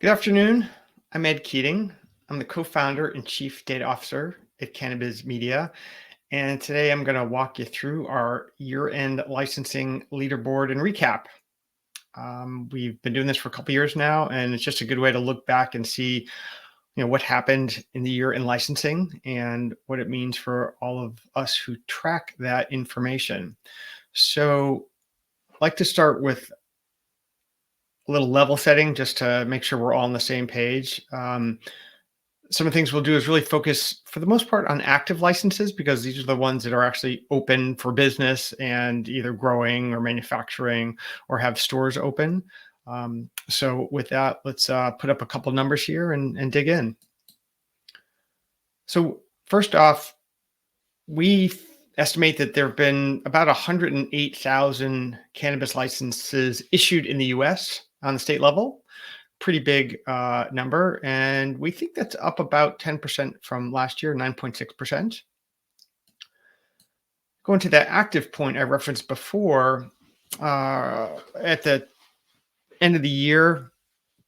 Good afternoon. I'm Ed Keating. I'm the co-founder and chief data officer at Cannabiz Media. And today I'm going to walk you through our year-end licensing leaderboard and recap. We've been doing this for a couple years now, and it's just a good way to look back and see, what happened in the year in licensing and what it means for all of us who track that information. So I'd like to start with a little level setting just to make sure we're all on the same page. Some of the things we'll do is really focus, for the most part, on active licenses because these are the ones that are actually open for business and either growing or manufacturing or have stores open. So with that, let's put up a couple numbers here and dig in. So first off, we estimate that there have been about 108,000 cannabis licenses issued in the US on the state level. Pretty big number. And we think that's up about 10% from last year, 9.6%. Going to that active point I referenced before, at the end of the year,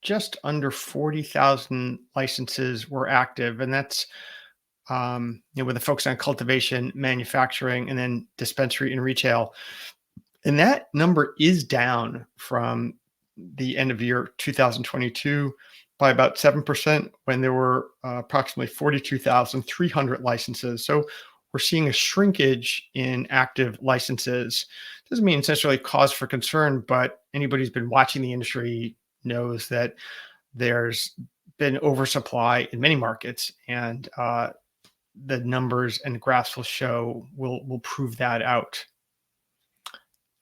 just under 40,000 licenses were active. And that's with a focus on cultivation, manufacturing, and then dispensary and retail. And that number is down from the end of year 2022 by about 7% when there were approximately 42,300 licenses. So we're seeing a shrinkage in active licenses. Doesn't mean necessarily cause for concern, but anybody who's been watching the industry knows that there's been oversupply in many markets, and the numbers and graphs will prove that out.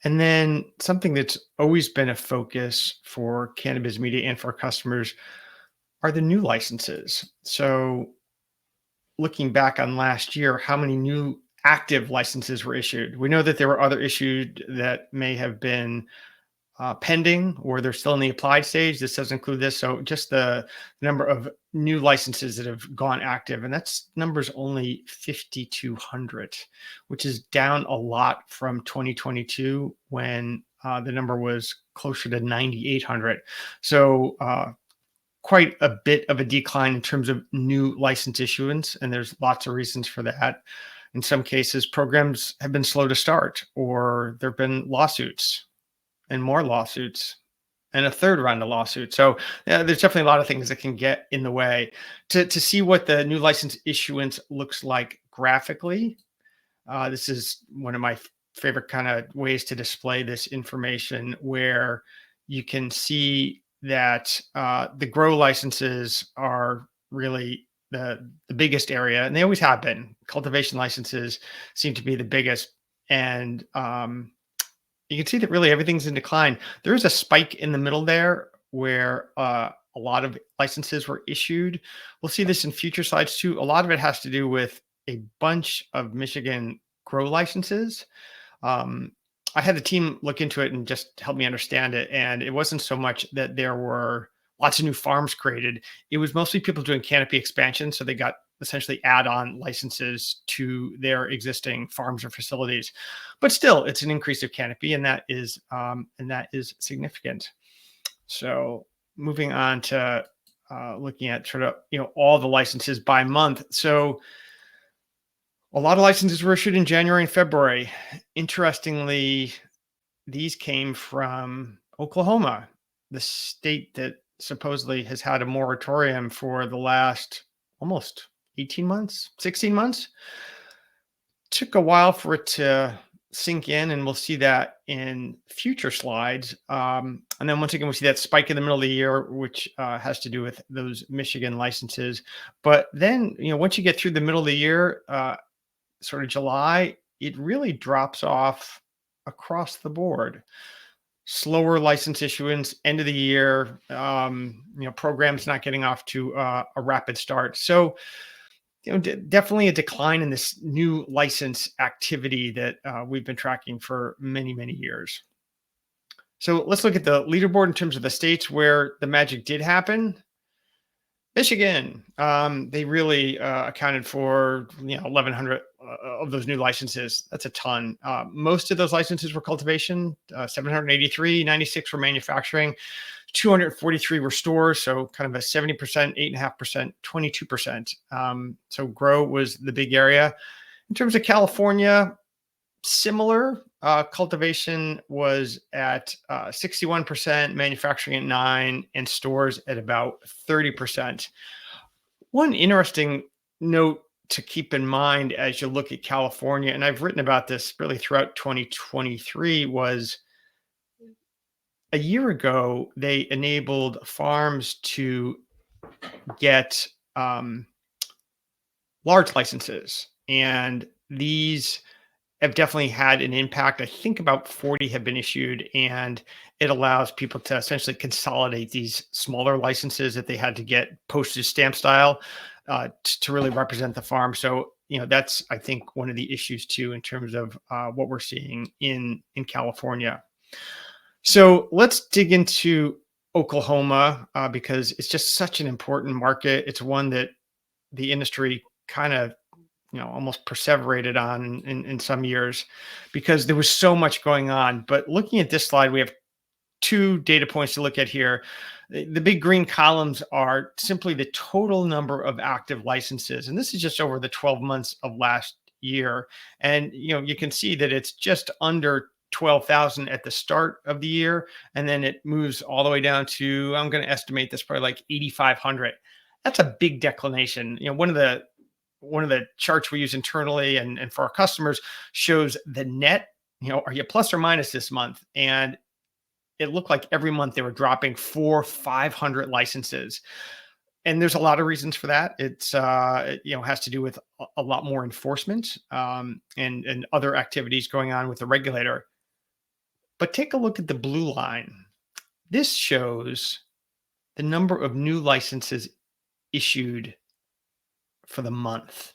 And then something that's always been a focus for Cannabiz Media and for our customers are the new licenses. So looking back on last year, how many new active licenses were issued? We know that there were other issued that may have been pending or they're still in the applied stage. This does include this. So just the number of new licenses that have gone active, and that's numbers only 5,200, which is down a lot from 2022 when the number was closer to 9,800. So quite a bit of a decline in terms of new license issuance, and there's lots of reasons for that. In some cases, programs have been slow to start, or there have been lawsuits and more lawsuits and a third round of lawsuits. So there's definitely a lot of things that can get in the way. To see what the new license issuance looks like graphically, this is one of my favorite kind of ways to display this information, where you can see that the grow licenses are really the biggest area, and they always have been. Cultivation licenses seem to be the biggest, and you can see that really everything's in decline. There is a spike in the middle there where a lot of licenses were issued. We'll see this in future slides too. A lot of it has to do with a bunch of Michigan grow licenses. I had the team look into it and just help me understand it. And it wasn't so much that there were lots of new farms created. It was mostly people doing canopy expansion. So they got essentially add-on licenses to their existing farms or facilities. But still, it's an increase of canopy, and that is significant. So moving on to looking at sort of all the licenses by month. So a lot of licenses were issued in January and February. Interestingly, these came from Oklahoma, the state that supposedly has had a moratorium for the last almost 18 months, 16 months. Took a while for it to sink in, and we'll see that in future slides. And then once again, we'll see that spike in the middle of the year, which has to do with those Michigan licenses. But then, once you get through the middle of the year, sort of July, it really drops off across the board. Slower license issuance, end of the year, programs not getting off to a rapid start. So, definitely a decline in this new license activity that we've been tracking for many, many years. So let's look at the leaderboard in terms of the states where the magic did happen. Michigan, they really accounted for 1,100 of those new licenses. That's a ton. Most of those licenses were cultivation, 783, 96 were manufacturing. 243 were stores, so kind of a 70%, 8.5%, 22%. So grow was the big area. In terms of California, similar. Cultivation was at 61%, manufacturing at 9, and stores at about 30%. One interesting note to keep in mind as you look at California, and I've written about this really throughout 2023, was a year ago they enabled farms to get large licenses, and these have definitely had an impact. I think about 40 have been issued, and it allows people to essentially consolidate these smaller licenses that they had to get postage stamp style to really represent the farm. So, that's, I think, one of the issues too in terms of what we're seeing in California. So let's dig into Oklahoma because it's just such an important market. It's one that the industry kind of almost perseverated on in some years because there was so much going on. But looking at this slide, we have two data points to look at here. The big green columns are simply the total number of active licenses, and this is just over the 12 months of last year. And you can see that it's just under 12,000 at the start of the year, and then it moves all the way down to, I'm going to estimate this, probably like 8,500. That's a big declination. One of the charts we use internally and for our customers shows the net, are you plus or minus this month? And it looked like every month they were dropping 500 licenses. And there's a lot of reasons for that. It's, has to do with a lot more enforcement and other activities going on with the regulator. But take a look at the blue line. This shows the number of new licenses issued for the month.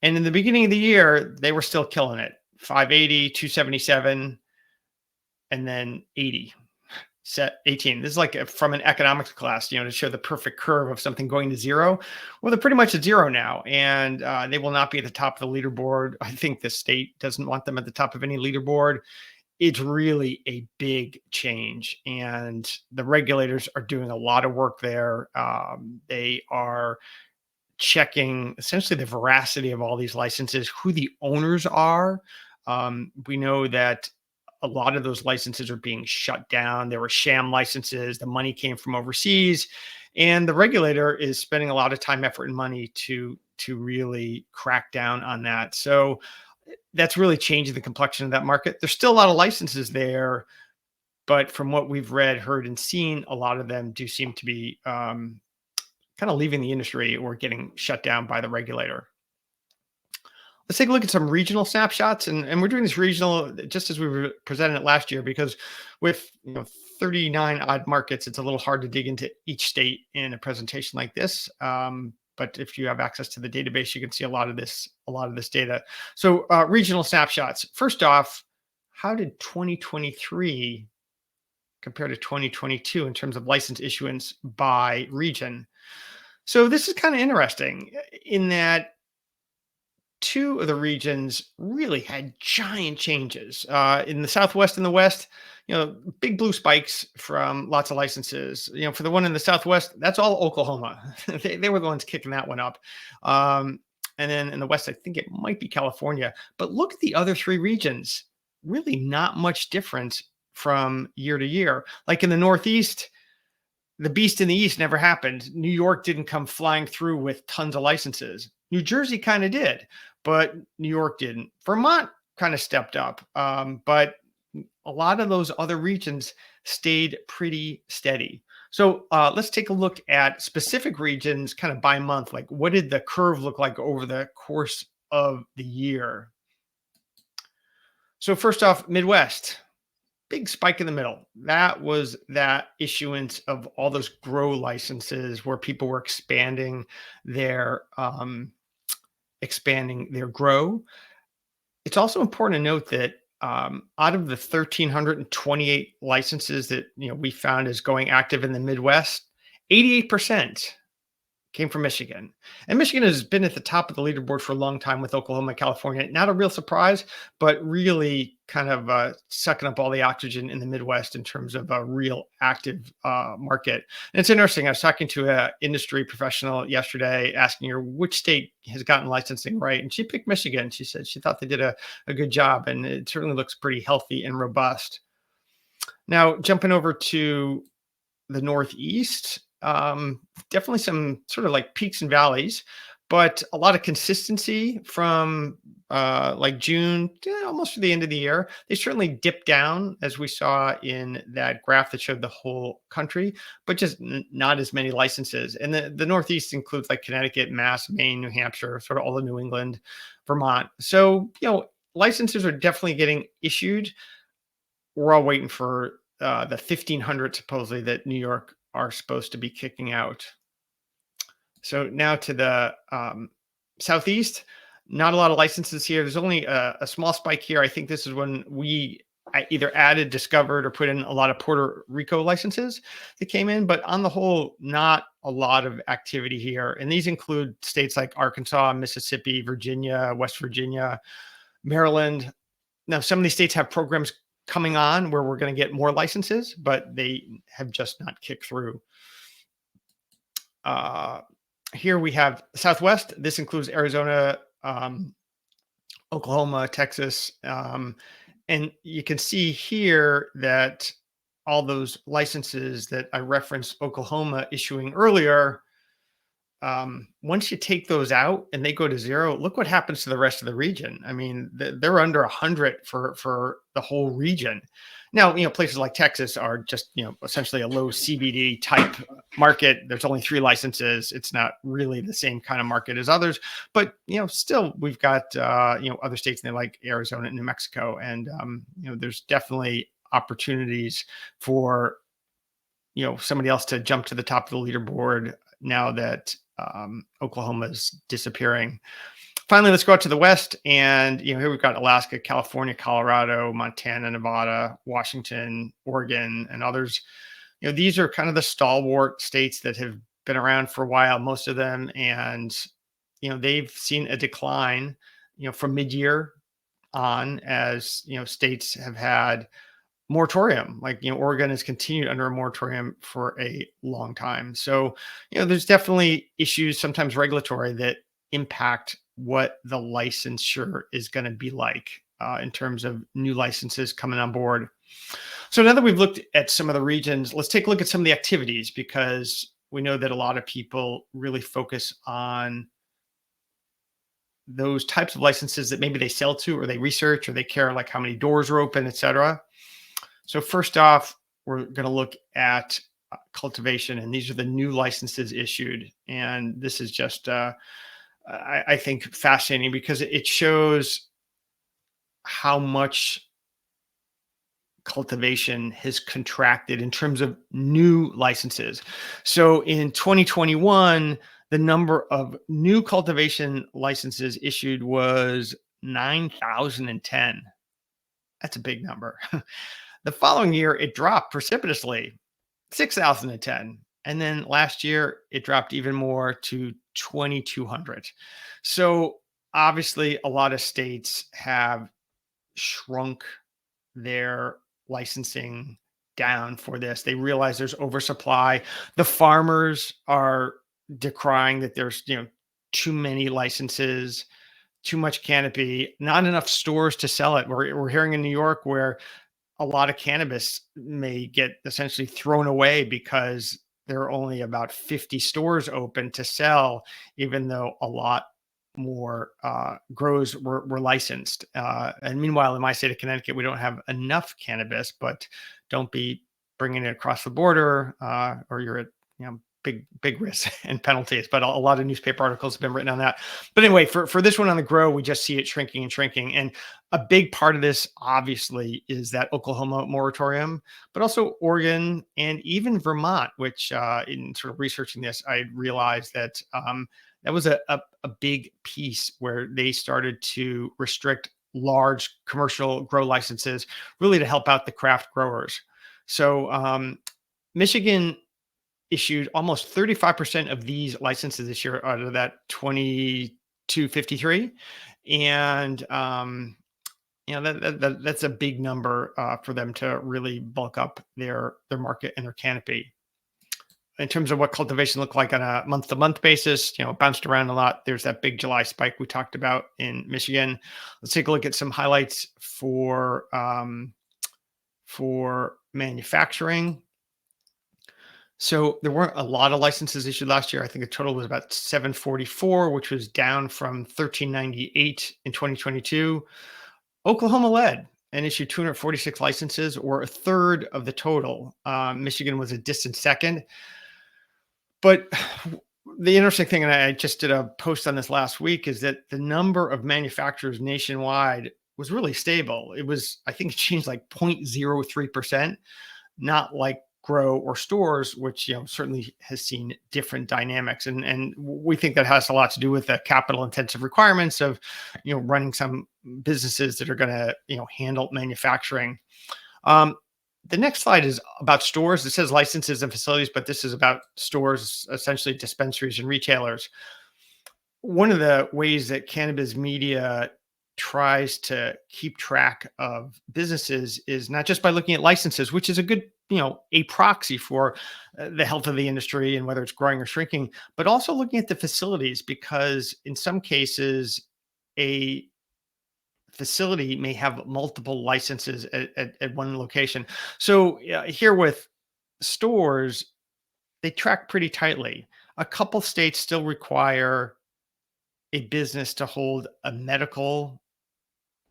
And in the beginning of the year, they were still killing it. 580, 277, and then 80, 18. This is like from an economics class, to show the perfect curve of something going to zero. Well, they're pretty much at zero now, and they will not be at the top of the leaderboard. I think the state doesn't want them at the top of any leaderboard. It's really a big change, and the regulators are doing a lot of work there. They are checking essentially the veracity of all these licenses, who the owners are. We know that a lot of those licenses are being shut down. There were sham licenses. The money came from overseas, and the regulator is spending a lot of time, effort, and money to really crack down on that. So that's really changing the complexion of that market. There's still a lot of licenses there, but from what we've read, heard, and seen, a lot of them do seem to be kind of leaving the industry or getting shut down by the regulator. Let's take a look at some regional snapshots, and we're doing this regional just as we were presenting it last year, because with 39 odd markets, it's a little hard to dig into each state in a presentation like this. But if you have access to the database, you can see a lot of this data. So regional snapshots. First off, how did 2023 compare to 2022 in terms of license issuance by region? So this is kind of interesting in that two of the regions really had giant changes. In the Southwest and the West, big blue spikes from lots of licenses. For the one in the Southwest, that's all Oklahoma. they were the ones kicking that one up. And then in the West, I think it might be California. But look at the other three regions. Really not much difference from year to year. Like in the Northeast, the beast in the East never happened. New York didn't come flying through with tons of licenses. New Jersey kind of did, but New York didn't. Vermont kind of stepped up, but a lot of those other regions stayed pretty steady. So let's take a look at specific regions kind of by month. Like, what did the curve look like over the course of the year? So first off, Midwest. Big spike in the middle. That was that issuance of all those grow licenses where people were expanding their grow. It's also important to note that out of the 1,328 licenses that we found as going active in the Midwest, 88% came from Michigan. And Michigan has been at the top of the leaderboard for a long time with Oklahoma and California. Not a real surprise, but really kind of sucking up all the oxygen in the Midwest in terms of a real active market. And it's interesting. I was talking to an industry professional yesterday asking her which state has gotten licensing right. And she picked Michigan. She said she thought they did a good job, and it certainly looks pretty healthy and robust. Now, jumping over to the Northeast, definitely some sort of like peaks and valleys, but a lot of consistency from like June to almost to the end of the year. They certainly dipped down as we saw in that graph that showed the whole country, but just not as many licenses. And the Northeast includes like Connecticut, Mass, Maine, New Hampshire, sort of all of New England, Vermont. So, licenses are definitely getting issued. We're all waiting for the 1,500 supposedly that New York are supposed to be kicking out. So now to the southeast, not a lot of licenses here. There's only a small spike here. I think this is when I either added, discovered, or put in a lot of Puerto Rico licenses that came in. But on the whole, not a lot of activity here. And these include states like Arkansas, Mississippi, Virginia, West Virginia, Maryland. Now, some of these states have programs coming on where we're going to get more licenses, but they have just not kicked through. Here we have Southwest. This includes Arizona, Oklahoma, Texas. And you can see here that all those licenses that I referenced Oklahoma issuing earlier, once you take those out and they go to zero, look what happens to the rest of the region. I mean, they're under 100 for the whole region. Now, places like Texas are just, essentially a low CBD type market. There's only 3 licenses. It's not really the same kind of market as others, but, still we've got, other states like Arizona and New Mexico. And, there's definitely opportunities for, somebody else to jump to the top of the leaderboard now that Oklahoma is disappearing. Finally, let's go out to the West. And, here we've got Alaska, California, Colorado, Montana, Nevada, Washington, Oregon, and others. These are kind of the stalwart states that have been around for a while, most of them. And, they've seen a decline, from mid-year on as, states have had moratorium. Like, Oregon has continued under a moratorium for a long time. So, there's definitely issues, sometimes regulatory, that impact what the licensure is going to be like in terms of new licenses coming on board. So now that we've looked at some of the regions, let's take a look at some of the activities, because we know that a lot of people really focus on those types of licenses that maybe they sell to, or they research, or they care like how many doors are open, et cetera. So first off, we're going to look at cultivation, and these are the new licenses issued. And this is just, I think, fascinating, because it shows how much cultivation has contracted in terms of new licenses. So in 2021, the number of new cultivation licenses issued was 9,010. That's a big number. The following year, it dropped precipitously, 6,010. And then last year, it dropped even more to 2,200. So obviously, a lot of states have shrunk their licensing down for this. They realize there's oversupply. The farmers are decrying that there's, too many licenses, too much canopy, not enough stores to sell it. We're hearing in New York where a lot of cannabis may get essentially thrown away because there are only about 50 stores open to sell, even though a lot more grows were licensed. And meanwhile, in my state of Connecticut, we don't have enough cannabis, but don't be bringing it across the border or you're at, big risks and penalties. But a lot of newspaper articles have been written on that. But anyway, for this one on the grow, we just see it shrinking and shrinking. And a big part of this, obviously, is that Oklahoma moratorium, but also Oregon and even Vermont, which in sort of researching this, I realized that that was a big piece where they started to restrict large commercial grow licenses, really to help out the craft growers. So Michigan issued almost 35% of these licenses this year out of that 2253. And, that's a big number for them to really bulk up their market and their canopy. In terms of what cultivation looked like on a month to month basis, it bounced around a lot. There's that big July spike we talked about in Michigan. Let's take a look at some highlights for manufacturing. So there weren't a lot of licenses issued last year. I think the total was about 744, which was down from 1398 in 2022. Oklahoma led and issued 246 licenses, or a third of the total. Michigan was a distant second. But the interesting thing, and I just did a post on this last week, is that the number of manufacturers nationwide was really stable. It was, I think it changed like 0.03%, not like grow or stores, which certainly has seen different dynamics. And we think that has a lot to do with the capital intensive requirements of running some businesses that are going to handle manufacturing. The next slide is about stores. It says licenses and facilities, but this is about stores, essentially dispensaries and retailers. One of the ways that Cannabiz Media tries to keep track of businesses is not just by looking at licenses, which is a good, a proxy for the health of the industry and whether it's growing or shrinking, but also looking at the facilities, because in some cases, a facility may have multiple licenses at one location. So here with stores, they track pretty tightly. A couple states still require a business to hold a medical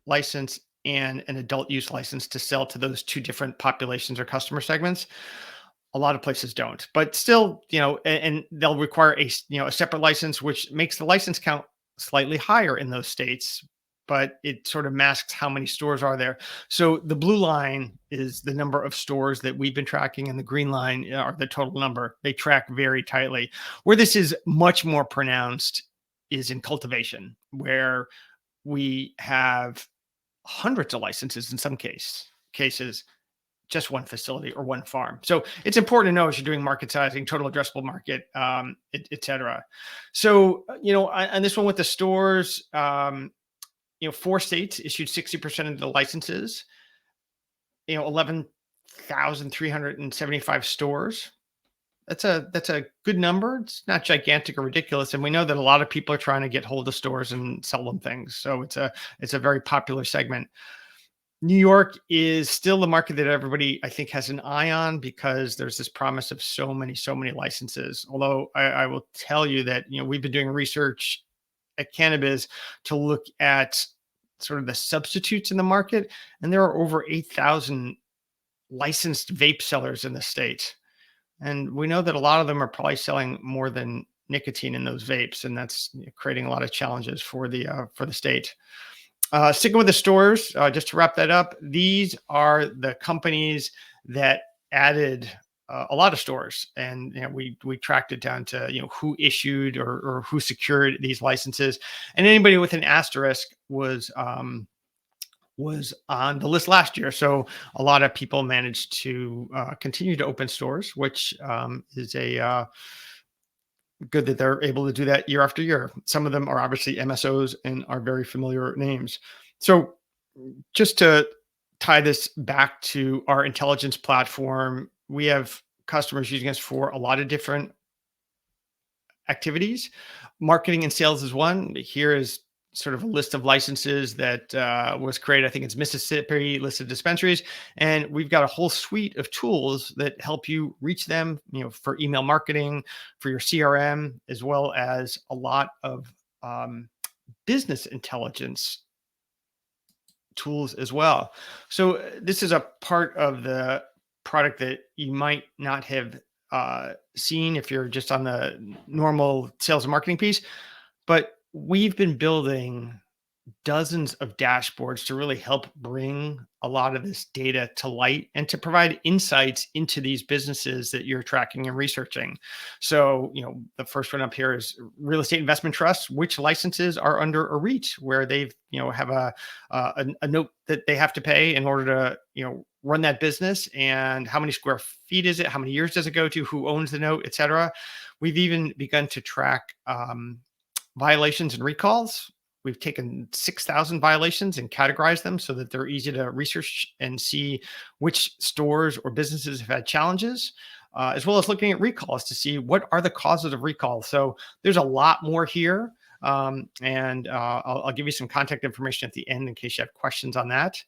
license and an adult use license to sell to those two different populations or customer segments. A lot of places don't, but still, and they'll require a separate license, which makes the license count slightly higher in those states, but it sort of masks how many stores are there. So the blue line is the number of stores that we've been tracking, and the green line are the total number. They track very tightly. Where this is much more pronounced is in cultivation, where we have hundreds of licenses in some cases, just one facility or one farm. So it's important to know as you're doing market sizing, total addressable market, et cetera. So, on this one with the stores, 4 states issued 60% of the licenses, 11,375 stores. That's a good number. It's not gigantic or ridiculous. And we know that a lot of people are trying to get hold of stores and sell them things. So it's a very popular segment. New York is still the market that everybody, I think, has an eye on, because there's this promise of so many licenses. Although I will tell you that, we've been doing research at Cannabiz to look at sort of the substitutes in the market, and there are over 8,000 licensed vape sellers in the state. And we know that a lot of them are probably selling more than nicotine in those vapes, and that's creating a lot of challenges for the state. Sticking with the stores, just to wrap that up, these are the companies that added a lot of stores, and we tracked it down to who issued or who secured these licenses, and anybody with an asterisk was on the list last year. So a lot of people managed to continue to open stores, which is a good that they're able to do that year after year. Some of them are obviously MSOs and are very familiar names. So just to tie this back to our intelligence platform, we have customers using us for a lot of different activities. Marketing and sales is one. Here is sort of a list of licenses that was created. I think it's Mississippi listed dispensaries. And we've got a whole suite of tools that help you reach them, for email marketing, for your CRM, as well as a lot of business intelligence tools as well. So this is a part of the product that you might not have seen if you're just on the normal sales and marketing piece, but we've been building dozens of dashboards to really help bring a lot of this data to light and to provide insights into these businesses that you're tracking and researching. So, the first one up here is real estate investment trusts, which licenses are under a REIT, where they've, have a note that they have to pay in order to, run that business and how many square feet is it, how many years does it go to, who owns the note, et cetera. We've even begun to track violations and recalls. We've taken 6,000 violations and categorized them so that they're easy to research and see which stores or businesses have had challenges, as well as looking at recalls to see what are the causes of recall. So there's a lot more here. And I'll give you some contact information at the end in case you have questions on that.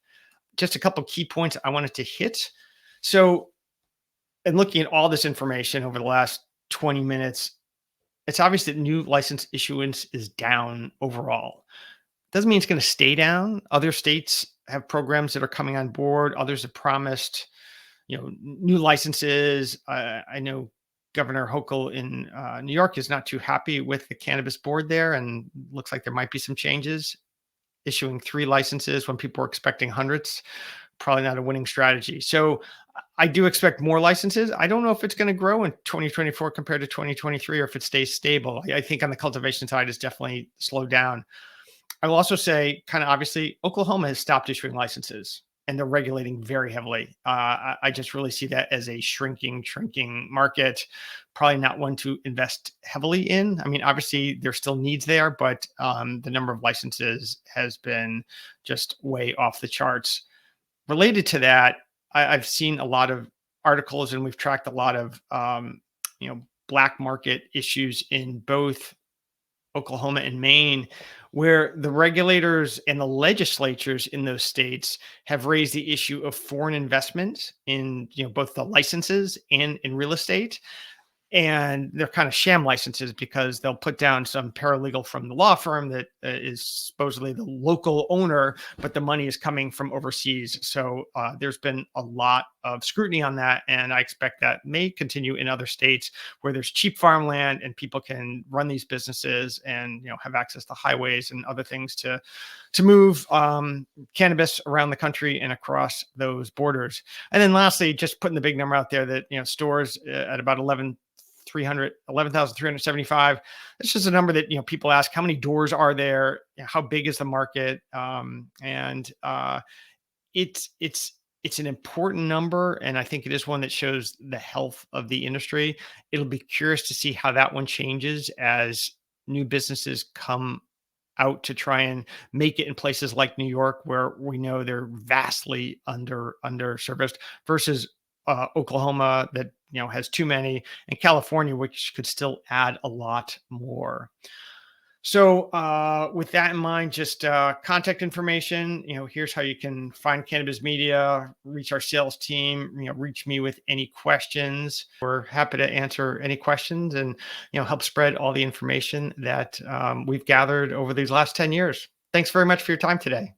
Just a couple key points I wanted to hit. So, in looking at all this information over the last 20 minutes, it's obvious that new license issuance is down overall. Doesn't mean it's going to stay down. Other states have programs that are coming on board. Others have promised, new licenses. I know Governor Hochul in New York is not too happy with the cannabis board there, and looks like there might be some changes. Issuing 3 licenses when people are expecting hundreds, probably not a winning strategy. So I do expect more licenses. I don't know if it's going to grow in 2024 compared to 2023 or if it stays stable. I think on the cultivation side, it's definitely slowed down. I will also say, kind of obviously, Oklahoma has stopped issuing licenses and they're regulating very heavily. I just really see that as a shrinking market, probably not one to invest heavily in. I mean, obviously, there's still needs there, but the number of licenses has been just way off the charts. Related to that, I've seen a lot of articles and we've tracked a lot of, black market issues in both Oklahoma and Maine, where the regulators and the legislatures in those states have raised the issue of foreign investment in both the licenses and in real estate. And they're kind of sham licenses because they'll put down some paralegal from the law firm that is supposedly the local owner, but the money is coming from overseas. So there's been a lot of scrutiny on that, and I expect that may continue in other states where there's cheap farmland and people can run these businesses and have access to highways and other things to move cannabis around the country and across those borders. And then lastly, just putting the big number out there that stores at about 11,375. It's just a number that people ask, how many doors are there? How big is the market? And it's an important number, and I think it is one that shows the health of the industry. It'll be curious to see how that one changes as new businesses come out to try and make it in places like New York, where we know they're vastly underserviced, versus Oklahoma that has too many, and California, which could still add a lot more. So with that in mind, just contact information. Here's how you can find Cannabiz Media, reach our sales team. Reach me with any questions. We're happy to answer any questions and help spread all the information that we've gathered over these last 10 years. Thanks very much for your time today.